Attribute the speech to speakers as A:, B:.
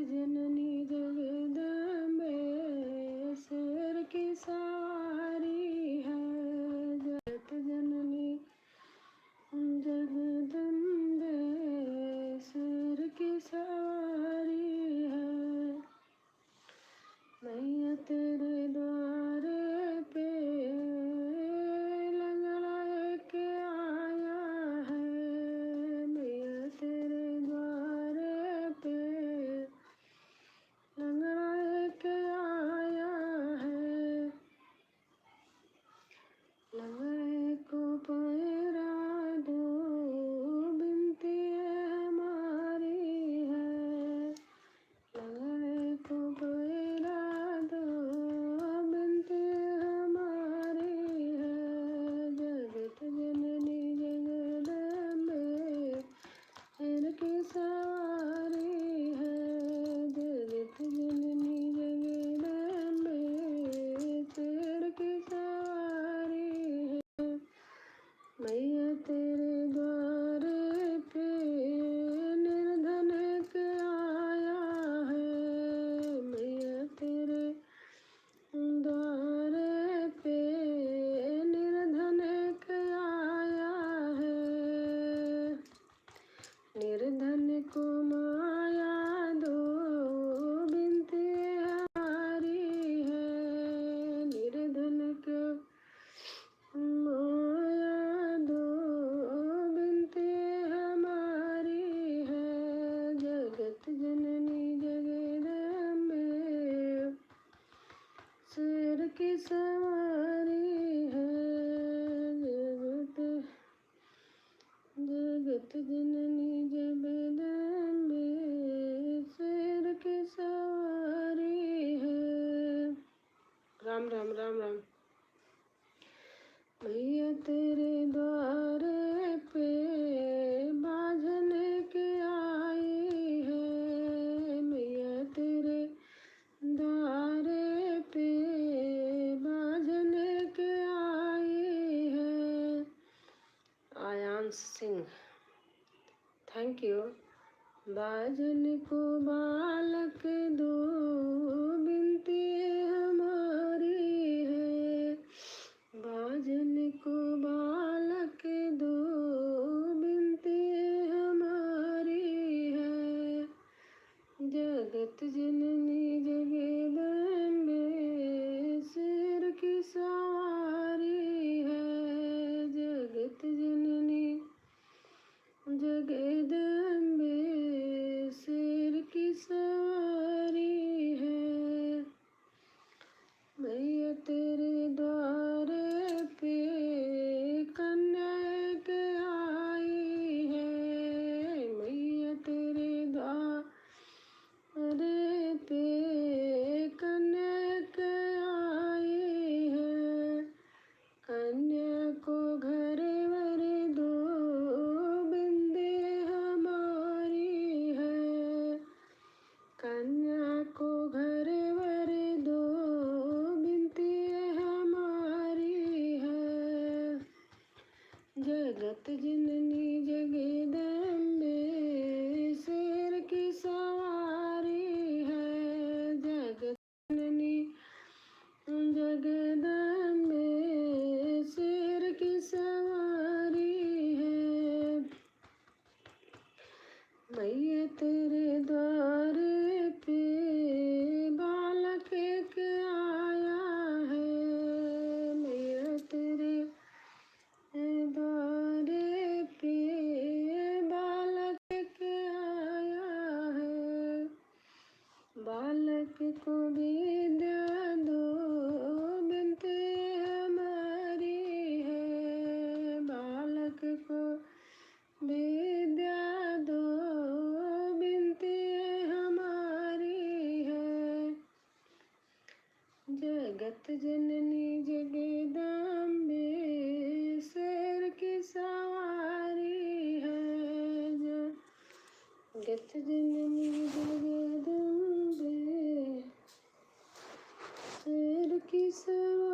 A: जननी जगदम्बे सिर की सवारी है। जगत जननी जगदम्बे सिर की सवारी है। मैया तेरे द्वारे पे लंगड़ा के आया है। मैया तेरे द्वारे पे लंगड़ा के आया है। लंगड़े को पैरा दो बिनती हमारी है। लंगड़े को पैरा दो बिनती हमारी है। जगत जननी जगदम्बे सिर की सवारी है। जगत जननी जगदम्बे सिर की सवारी है। मैया तेरे द्वारे पे निर्धन के आया है। मैया तेरे द्वारे पे निर्धन के आया है। निर्धन को माया दो बिनती हमारी है। निर्धन को माया दो बिनती हमारी है। जगत जननी जगदम्बे सिर की सवारी है। जगत जननी जगदम्बे सिर की सवारी है। राम राम राम राम। मैया तेरे द्वारे पे बाझन के आई है। मैया तेरे द्वारे पे बाझन के आई है। Aayansh Singh, thank you. बाजन को बालक दो बिनती हमारी है। बाजन को बालक दो बिनती हमारी है। जगत जननी जगदम्बे सिर की सवारी है। जगत जननी जगदम्बे सिर की सवारी है। मैया तेरे द्वारे पे कन्या के आई है। मैया तेरे द्वारे पे कन्या के आई है। कन्या को घर वर दो बिंदी हमारी है। कन्या को घर वर दो बिनती हमारी है। जगत जननी जगदम्बे सिर की सवारी है। जगत जननी जगदम्बे सिर की सवारी है। मैया तेरे द्वारे पे बालक के आया है। मैया तेरे द्वारे पे बालक के आया है। बालक को विद्या दो बिनती हमारी है। बालक को विद्या दो बिनती हमारी है। जगत जननी जगदम्बे सिर की सवारी है। जगत जननी जगदम्बे सिर की सवारी